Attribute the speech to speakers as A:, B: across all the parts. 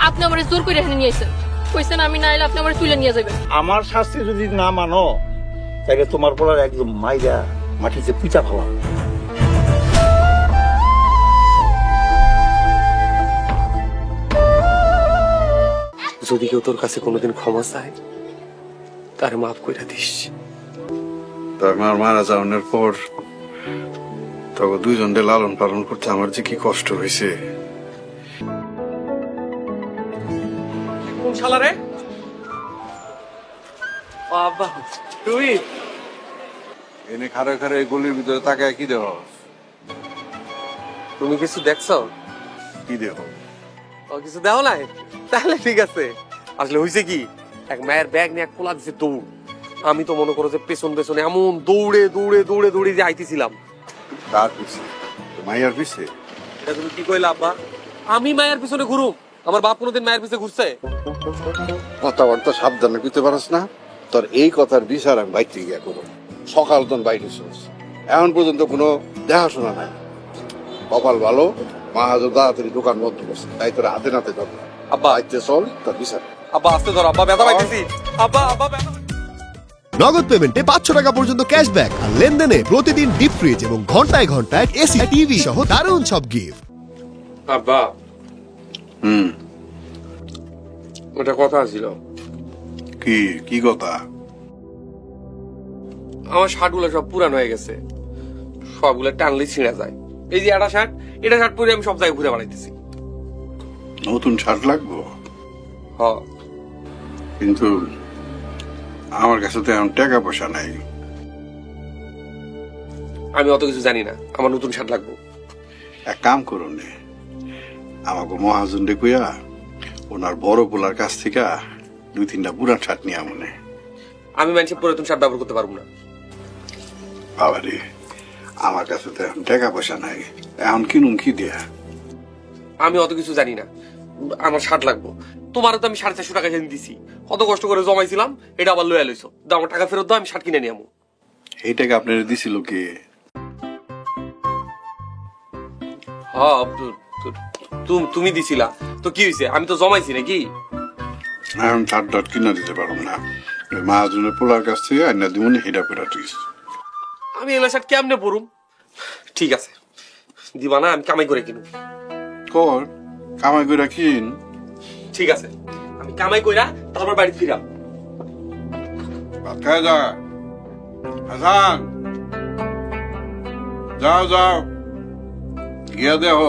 A: আপনি আমার জোর করে এখানে নিয়ে আসেন, কইছেন আমি না এলে আপনি আমার তুলে নিয়ে যাবেন।
B: আমার শাস্তি যদি না মানো তাহলে তোমার পোলার একদম মাইরা মাটিতে পিঠা ফেলা।
C: যদি কেউ তোর কাছে কোনোদিন ক্ষমা চায় তার মাফ করে দিস।
D: তোর মার মারা যাওয়ার পর তখন দুইজনকে লালন পালন করতে আমার যে কি কষ্ট হয়েছে।
C: কোন শালা রে? বাবা তুই
D: এনে খারে খারে এই গলির ভিতরে তাকায় কি দেহ?
C: তুমি কিছু দেখছো?
D: কি দেহ?
C: ও কিছু দেও নাই? তাহলে ঠিক আছে। আসলে হয়েছে কি, এক মায়ের ব্যাগ নিয়ে এক পোলা দিছে দৌড়। আমি তো মনে করো যে পেছন পেছনে এমন দৌড়ে দৌড়ে দৌড়ে দৌড়ে যে আইতেছিলাম।
D: তার পিছে মাইয়ার পিছে?
C: এটা তুমি কি কইলা আব্বা? আমি মায়ের পিছনে ঘুরুম? আমার বাপ কোনোদিন মায়ের পিছনে ঘুরছে?
D: কথাবার্তা সাবধানে কইতে পারস না? তোর এই কথার বিচার আমি বাইতে গিয়া করো। সকাল তখন বাইরে শুনছ, এখন পর্যন্ত কোনো দেখাশোনা নাই। কপাল ভালো, মাহাজন তাড়াতাড়ি দোকান বন্ধ করছে, তাই তোর হাতে নাতে ধর।
C: আব্বা
D: আইতে চল, তোর বিচার।
C: আব্বা আস্তে ধর, আব্বা ব্যথা পাইতেছি। আব্বা আব্বা ব্যথা।
E: নগদ পেমেন্টে 500 টাকা পর্যন্ত ক্যাশব্যাক আর লেনদেনে প্রতিদিন ডিপ ফ্রিজ এবং ঘন্টায় ঘন্টায় এসি টিভি সহ দারুণ সব গিফট।
C: আব্বা ওটা কথা ছিল।
D: কি কি কথা?
C: আমার শার্ট গুলো সব পুরান হয়ে গেছে, সবগুলো টানলে ছিঁড়া যায়। এই যে এটা শার্ট পরে আমি সব জায়গায় ঘুরে বেড়াইতেছি।
D: নতুন শার্ট লাগবো?
C: হ,
D: কিন্তু আমার কাছে তো এখন টাকা পয়সা নাই।
C: আমি অত কিছু জানি না, আমার নতুন শার্ট লাগবো।
D: এক কাম করুন, আমাকে মহাজন কইয়া ওনার বড় পোলার কাছ থেকে 2-3টা পুরান শার্ট নিয়ে মনে।
C: আমি মানুষের পুরাতন শার্ট ব্যবহার করতে পারবো না।
D: বাবা রে, আমার কাছে তো এখন টাকা পয়সা নাই, এখন কিনুন কি দিয়া?
C: আমি অত কিছু জানি না, আমার শার্ট লাগবো। তোমারও তো আমি 450 টাকা কিনে দিছি, কত কষ্ট করে জমাইছিলাম, এটা আবার লইয়া লইছো। দাও আমার টাকা ফেরত দাও, আমি শার্ট কিনে নিয়ে আমু।
D: এই টাকা আপনার দিছিল কে?
C: হ্যাঁ তুমি দিছিলা তো কি হয়েছে, আমি তো জমাইছি নাকি?
D: এখন শার্ট টাট কিনা দিতে পারবো না, মহাজনের পোলার কাছ থেকে আইনা দিব না, হেটা পেটা তুই।
C: আমি এগুলো শার্ট কেমনে পরুম? ঠিক আছে দিবা না, আমি কামাই করে কিনুম।
D: কর কামাই করে কিন।
C: ঠিক আছে, আমি কামাই কইরা তারপর বাড়ি ফিরাম।
D: ভাত খায় যা হাসান, যাও যাও গিয়া দেহ,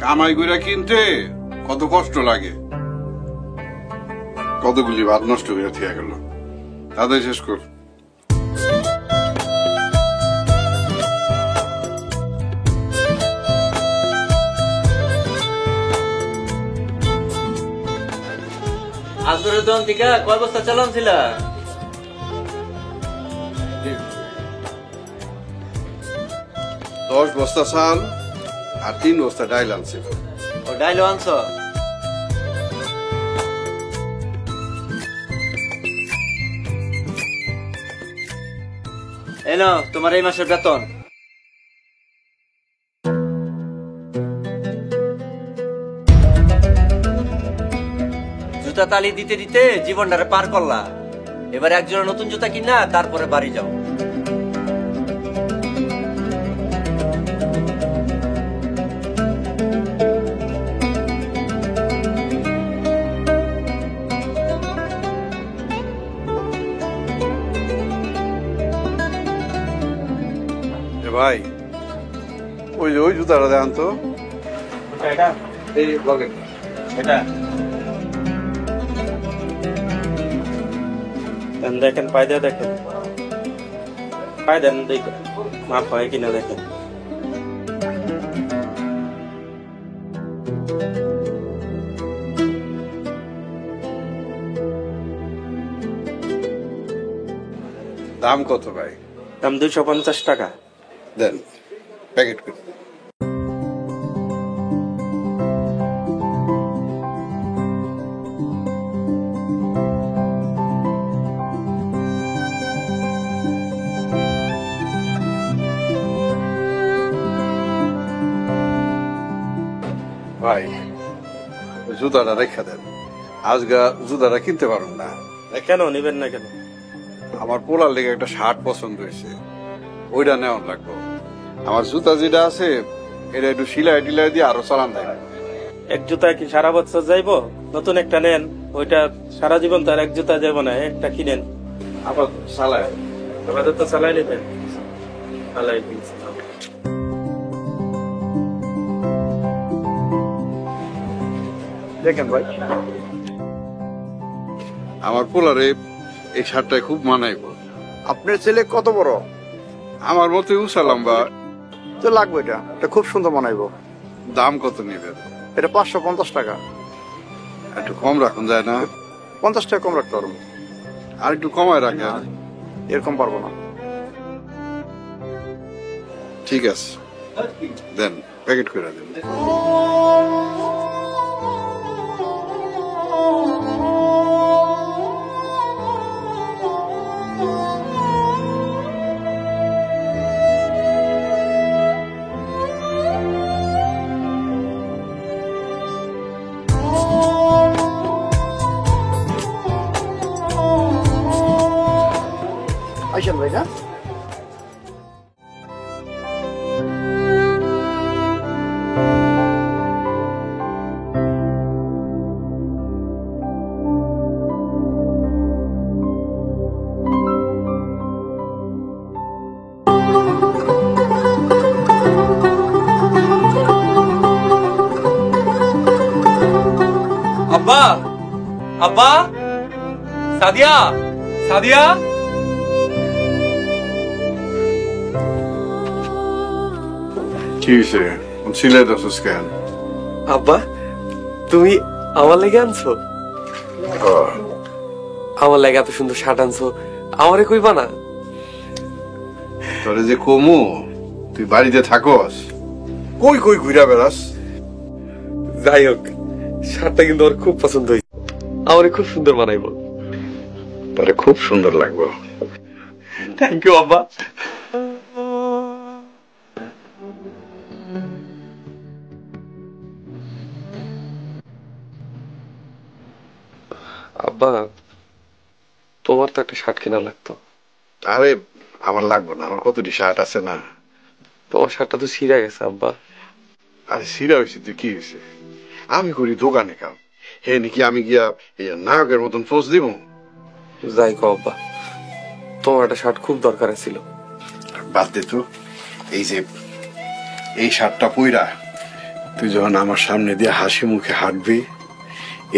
D: কামাই করে কিনতে কত কষ্ট লাগে। কতগুলি ভাত নষ্ট হয়ে থিয়া গেল, তাদের শেষ কর।
F: আজকের দোকান থেকে কয় বস্তা চালান ছিল?
D: 10 বস্তা চাল আর 3 বস্তা ডাইল আনছে।
F: ও ডাইলও আনছো? এনো তোমার এই মাসের বেতন। জুতা তালি দিতে দিতে জীবনটারে পার করলা, এবার একজোড়া নতুন জুতা কিনা তারপরে বাড়ি যাও।
D: ভাই ওই ওই জুতাটা দেন তো।
F: এটা
D: এই লগে
F: এটা দেখেন, পায়দা দেখেন, পায়দা দেখেন মাপ হয় কিনা দেখেন।
D: দাম কত ভাই?
F: দাম 250 টাকা।
D: দেন প্যাকেট করে। ভাই জুতাটা রেখা দেন, আজগা জুতাটা কিনতে পারুন না।
G: কেন নিবেন না কেন?
D: আমার পোলার লেগে একটা শার্ট পছন্দ হয়েছে, ওইটা নেওয়ার লাগবে। আমার জুতা যেটা আছে এটা একটু সিলাই টিলাই দিয়ে আরো চালান দেয়।
G: এক জুতা কি সারা বছর যাইবো? নতুন একটা নেন, ওইটা সারা জীবন তার এক জুতা যাবো না, একটা কিনেন।
D: আবার চালায়
G: আমাদের তো চালাই নিবেন। চালাই
D: দেখেন ভাই, আমার পোলারে এই শার্টটায় খুব মানাইব।
H: আপনার ছেলে কত বড়?
D: আমার মতে উঁচা লম্বা।
H: তো লাগবে, এটা খুব সুন্দর বানাইবো।
D: দাম কত নেবেন?
H: এটা 550 টাকা।
D: একটু কম রাখুন যায় না?
H: 50 টাকা কম রাখতে পারবো।
D: আর একটু কমায় রাখেন।
H: এরকম পারবো না।
D: ঠিক আছে, দেন প্যাকেট করে দেন।
H: আইসেন ভাই না?
C: আব্বা, আব্বা, সাদিয়া, সাদিয়া।
D: কি হয়েছে? সিলাই দোষ কেন?
C: আব্বা, তুমি আমার লেগে আনছো? আমার লেগে এত সুন্দর শার্ট আনছো, আমারে কইবা না?
D: তোরে যে কমু, তুই বাড়িতে থাকস, কই কই ঘুরা বেড়াস।
C: যাই হোক, শার্টটা কিন্তু ওর খুব পছন্দ হয়েছে, আমারে খুব সুন্দর বানাইবো।
D: তোরে খুব সুন্দর লাগবে।
C: থ্যাংক ইউ আব্বা। আব্বা, তোমার তো একটা শার্ট কেনা লাগতো।
D: আরে আমার লাগবে না, আমার কতটি শার্ট আছে না।
C: তোমার শার্টটা তো ছিঁড়ে গেছে আব্বা।
D: আরে সিরা হয়েছে তুই, কি হয়েছে? আমি করি দোকানে কাম, হে নাকি আমি গিয়া নায়কের মতন পোজ দিব?
C: যাই কো আব্বা, তোমার একটা শার্ট খুব দরকার ছিল।
D: বাদ দে তো, এই যে এই শার্টটা পইরা তুই যখন আমার সামনে দিয়ে হাসি মুখে হাঁটবি,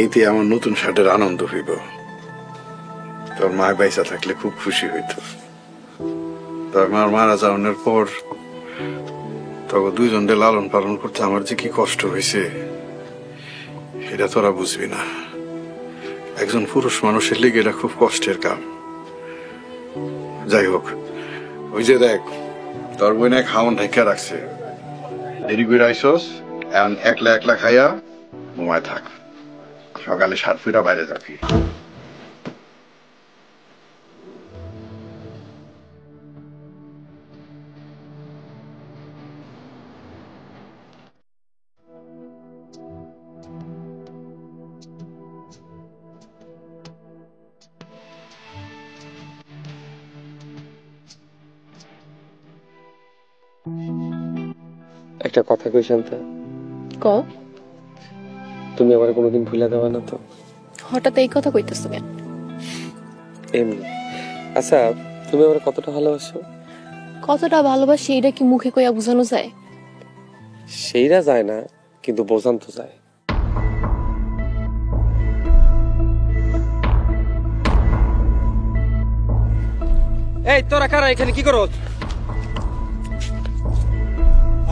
D: এইতে আমার নতুন শার্টের আনন্দ হইব। তোর মা বাইসা থাকলে খুব খুশি হইত। তোর মার মারা যাওয়ার পর তখন দুইজনকে লালন পালন করতে আমার যে কি কষ্ট হয়েছে এটা তোরা বুঝবি না। একজন পুরুষ মানুষের লিগে এটা খুব কষ্টের কাম। যাই হোক, ওই যে দেখ তোর বই না খাওয়ান ঢাকা রাখছে, দেরি করে আইসস, এখন একলা একলা খাইয়া ঘুমায় থাক, সকালে 7 ফিরা বাইরে যাবি।
C: একটা কথা কই শান্তা,
A: ক
C: তুমি আমার কোনোদিন ভুলে দেওয়া না তো?
A: হঠাৎ এই কথা কইতেছো কেন?
C: এমনি। আচ্ছা, তুমি আমার কতটা ভালোবাসো?
A: কতটা ভালোবাসি এটা কি মুখে কইয়া বোঝানো যায়?
C: সেইরা যায় না, কিন্তু বোঝান তো যায়।
G: এই তোরা কারা এখানে কি করছ?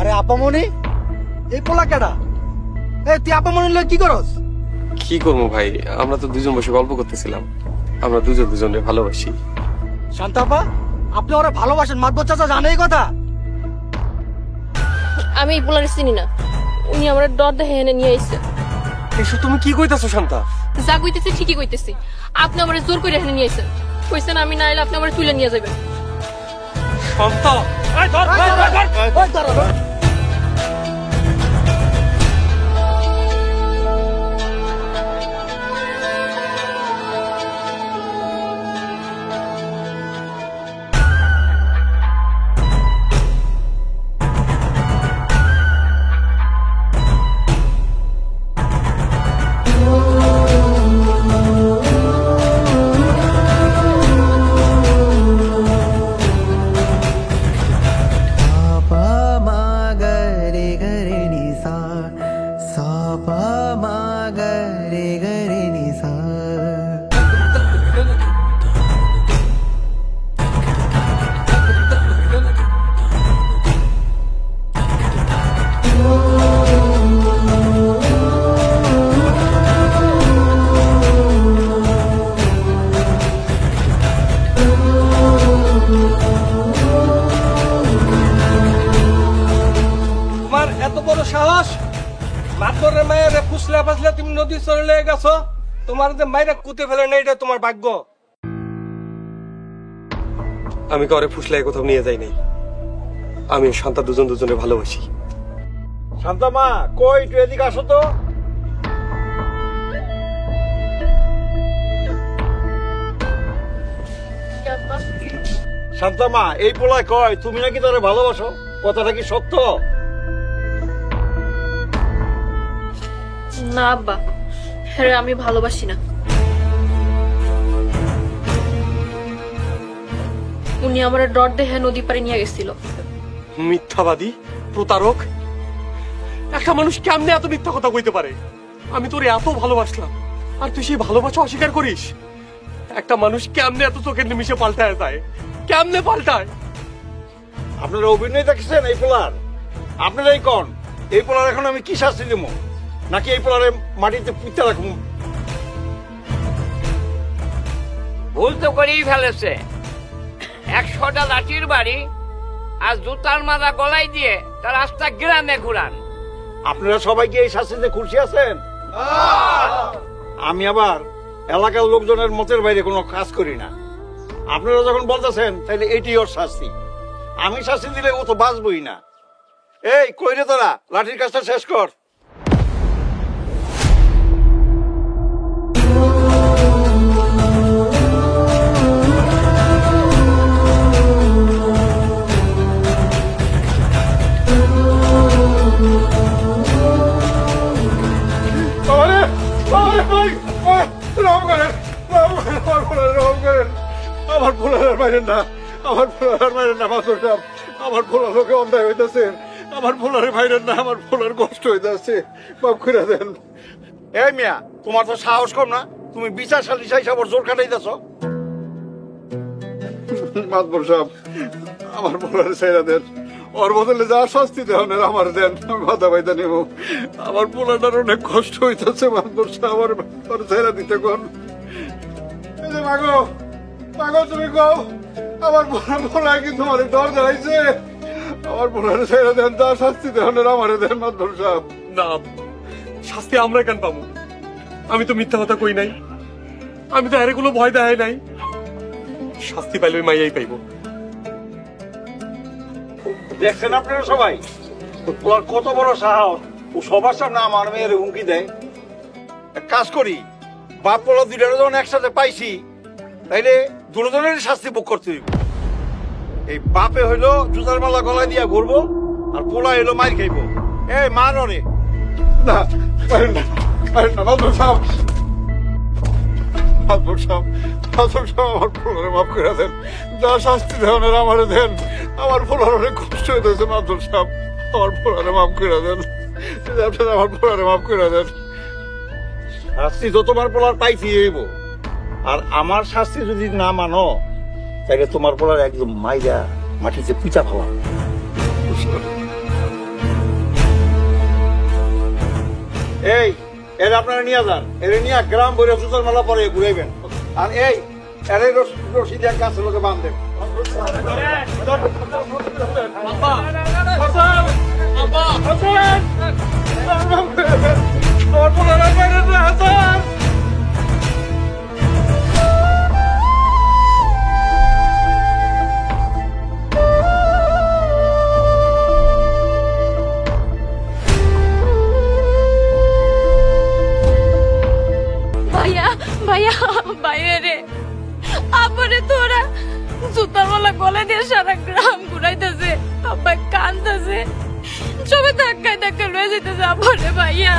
H: আরে আপামনি, এই পোলা কেডা? এই তুই আপামনির লগে কি করস?
C: কি করবো ভাই, আমরা তো দুজন বসে গল্প করতেছিলাম, আমরা দুজন দুজনের ভালোবাসি।
H: শান্তাপা, আপনি ওরা ভালোবাসেন, মাতবর চাচা জানে এই কথা?
A: আমি এই পোলারে চিনি না, উনি আমার ডর দেখে এনে নিয়ে আইছে।
C: এসব তুমি কি কইতাছো শান্তা?
A: যা কইতেছি ঠিকই কইতেছি, আপনি আমার জোর করে এখানে নিয়ে আইছেন। কইছেন আমি না এলে আপনি আমার তুলে নিয়ে যাবেন।
C: শান্তা,
H: তোমার এত বড় সাহস, মাতবরের মায়ের ফুসলে ফাসলে তুমি নদী চলে গেছো। তোমার যে মায়ের কুতে ফেলে না, এটা তোমার ভাগ্য।
C: আমি ঘরে ফুসলাই কোথাও নিয়ে যাই নাই। আমি শান্তা দুজন দুজনে ভালোবাসি।
B: শান্তা মা কই, একটু এদিকে আসো তো। শান্তা মা, এই পোলায় কয় তুমি নাকি তারে ভালোবাসো, কথাটা কি সত্য?
A: না আব্বা, হ্যাঁ আমি ভালোবাসি না। উনি আমার ডর দেখে নদী পাড়ে নিয়ে গেছিল।
C: মিথ্যাবাদী, প্রতারক। একটা মানুষ কেমনে এত মিথ্যা কথা কইতে পারে? আমি তোর এত ভালোবাসলাম আর তুই সেই ভালোবাসা অস্বীকার করিস? একটা মানুষ কেমনে এত চোখের নিমিষে পাল্টায় যায়? কেমনে পাল্টায়?
B: আপনারা অভিনয় দেখছেন এই পোলার? আপনারাই কোন এই পোলার এখন আমি কি শাস্তি দেবো, নাকি এই পোলারে মাটিতে পুঁতে রাখবো?
I: ভুল তো করেই ফেলেছে। 100টা লাঠির বাড়ি আর জুতার মালা গলায় দিয়ে তার রাস্তা গ্রামে ঘুরান।
B: আপনারা সবাই কি এই শাস্তিতে খুশি আছেন? আমি আবার এলাকার লোকজনের মতের বাইরে কোনো কাজ করি না। আপনারা যখন বলতেছেন তাহলে এটি ওর শাস্তি। আমি শাস্তি দিলে ও তো বাঁচবই না। এই কই রে তোরা, লাঠির কাজটা শেষ কর। আমার পোলার মারেন না, আমার পোলার মারেন না, আমার পোলার লোকে অন্যায় হইতেছে। আমার পোলারে মারেন না, আমার পোলার কষ্ট হইতেছে, মাফ করে দেন। এই মিয়া, তোমার তো সাহস কম না, তুমি বিচার সালিশ হিসাব জোর খাটাইতেছ। মাতবর সাহেব, আমার পোলারে ছেড়ে দেন, ওর বদলে যা শাস্তি দেন আমার দেন, আমি মাথা পাইতে নেব। আমার পোলাটার অনেক কষ্ট হইতেছে মাতবর সাহেব, আমার ছেড়ে দিতে কোন। মাগো মাগো, তুমি কও আমার পোলায় কিন্তু আমার ডর দেখাইছে। আমার পোলারে ছেড়ে দেন, যা শাস্তি দেন আমারে দেন মাতবর সাহেব।
C: না, শাস্তি আমরা কেন পাবো? আমি তো মিথ্যা কথা কই নাই, আমি তো আরে কোনো ভয় দেখাই নাই। শাস্তি পাইলে ওই মাইয়াই পাইব।
B: দেখছেন আপনারা সবাই, ওর কত বড় সাহস, ও সবার সামনে আমার মেয়ের হুমকি দেয়। এক কাজ করি, বাপ পোলা দুইটারে যখন একসাথে পাইছি, তাইলে দুজনের শাস্তি ভোগ করতে হইব। এই বাপে হইলো জুতার মালা গলায় দিয়া ঘুরবো, আর পোলা হইলো মার খাইব। এই মার রে না, মারেন না, মারেন না মাতবর সাহেব, মাতবর সাহেব, মাতবর সাহেব, আমার পোলারে মাফ করে দেন, যা শাস্তি দেন আমারে দেন। আমার পোলার অনেক কষ্ট হইতেছে মাতবর সাহেব, আমার পোলারে মাফ করে দেন, আমার পোলারে মাফ করে দেন। শাস্তি তো তোমার পোলার পাইছি হইব, আর আমার শাস্তি যদি না মানো তাহলে তোমার পোলার একদম মাইরা মাটিতে পুঁচা ফেলা। এই এর আপনারা নিয়ে যান, এর নিয়ে গ্রাম বইরে জুতার মালা পরে ঘুরাইবেন। আর এই এর রশি দিয়ে গাছের লোকে বাঁধবেন।
A: ভাইয়া ভাইয়া ভাইয়া রে, আপরে তোরা জুতার মালা গলা দিয়ে সারা গ্রাম ঘুরাইতেছে, আব্বা কান্দাছে, সবাই ধাক্কায় ধাক্কায় লয়ে যেতেছে আপরে ভাইয়া।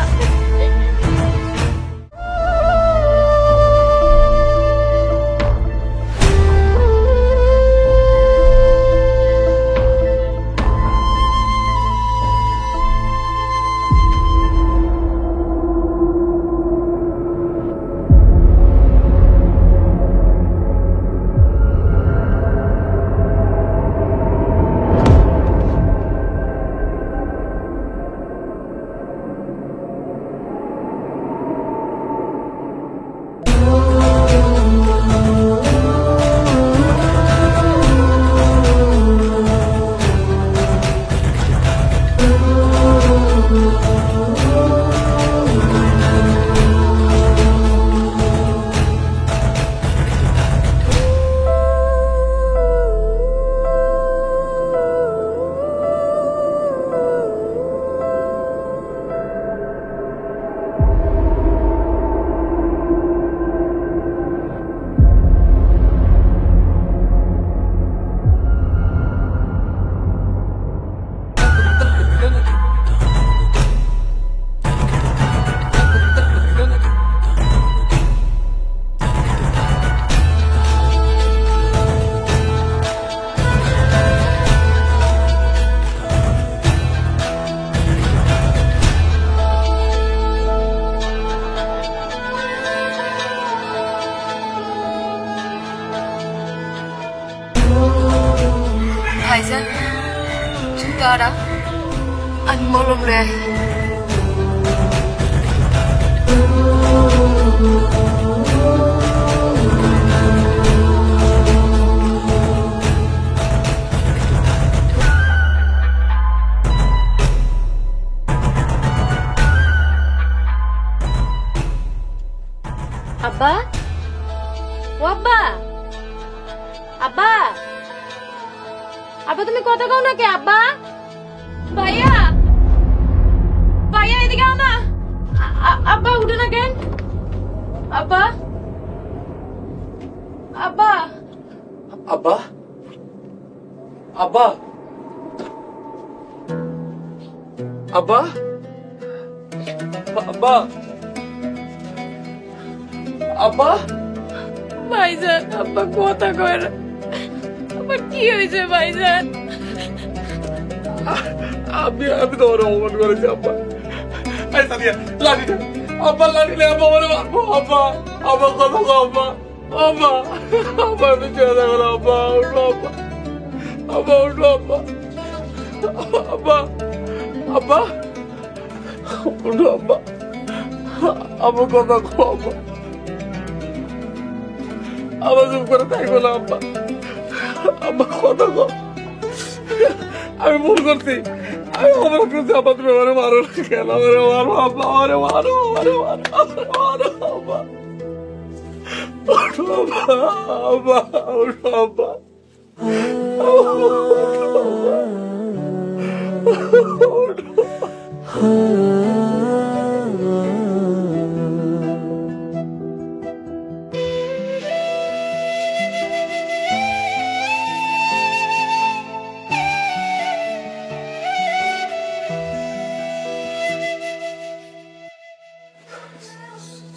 A: দাঁড়া, আমি মলম রে। আব্বা, ও আব্বা, আব্বা, আব্বা তুমি কথা কও না কে? আব্বা, ভাইয়া, ভাইয়া এদিকে আও না। আব্বা উঠে না কেন? আব্বা, আব্বা,
C: আব্বা, আব্বা, আব্বা, আব্বা, আব্বা,
A: ভাইজান আব্বা কথা কয় না। আব্বা কি হয়েছে ভাইজান?
C: আমি তোমার অপমান করেছি আব্বা। এই সাদিয়া, লাঠি দে। আব্বা লাঠি দে, আব্বা আমারে মারবো। আব্বা, আব্বা কথা কও আব্বা। আব্বা, আব্বা আমি ছেড়ে দেবো না আব্বা। উঠো আব্বা, আব্বা উঠো আব্বা। আব্বা, আব্বা উঠো আব্বা। আব্বা কথা কও আব্বা। আব্বা চুপ করে থাকবো না আব্বা। আব্বা কথা কও। আমি ভুল করছি, আমি অপরাধ করছি আব্বা। তুমি আমারে মারো না কেন? আমারে মারো আব্বা, আমারে মারো, আমারে মারো, আমারে মারো আব্বা। উঠো আব্বা, আব্বা উঠো আব্বা।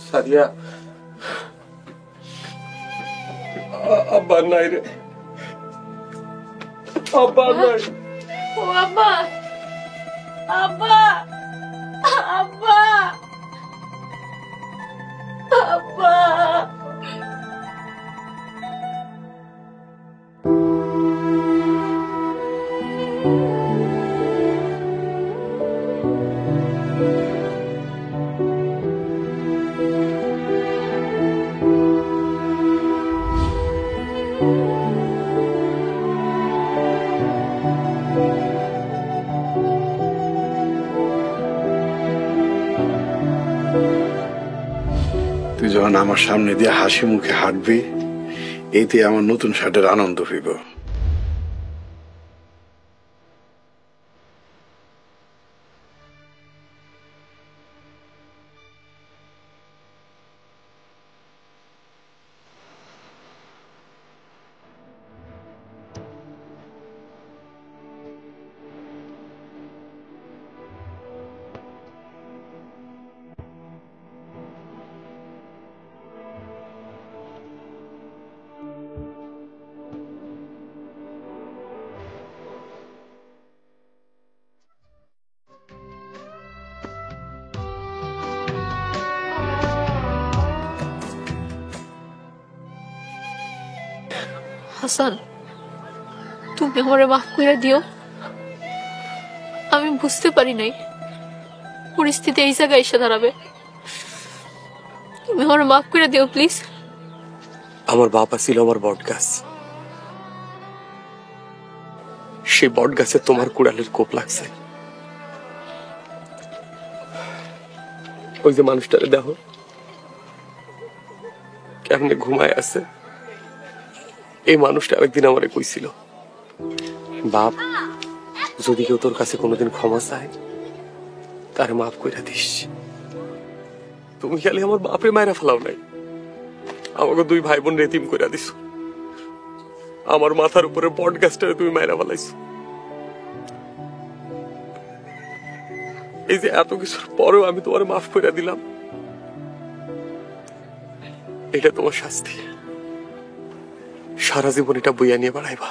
C: সাদিয়া, আব্বা নাই রে, আব্বা নাই।
A: ও আব্বা, আব্বা, আব্বা, আব্বা।
D: তুই যখন আমার সামনে দিয়ে হাসি মুখে হাঁটবি, এইতে আমার নতুন শার্টের আনন্দ হইব।
A: হাসান, তুমি আমারে মাফ করে দিও। আমি বুঝতে পারি নাই পরিস্থিতি এই জায়গায় এসে দাঁড়াবে। তুমি আমারে মাফ করে দিও প্লিজ।
C: আমার বাবা ছিল আমার বট গাছ, সেই বট গাছে তোমার কুড়ালের কোপ লাগছে। ওই যে মানুষটারে দেখো কেমনে ঘুমায় আছে, এই মানুষটা একদিন আমারে কইছিল, বাপ যদি কেউ তোর কাছে কোনোদিন ক্ষমা চায় তার মাফ কইরা দিস। তুমি খালি আমার বাপরে মায়েরা ফেলাও নাই, আমাকে দুই ভাই বোন রেতিম কইরা দিস। আমার মাথার উপরে বট গাছটারে তুমি মায়েরা ফেলাইছো। এই যে এত কিছুর পরেও আমি তোমার মাফ কইরা দিলাম, এটা তোমার শাস্তি। সারা জীবন এটা বইয়া নিয়ে বেড়াইবা।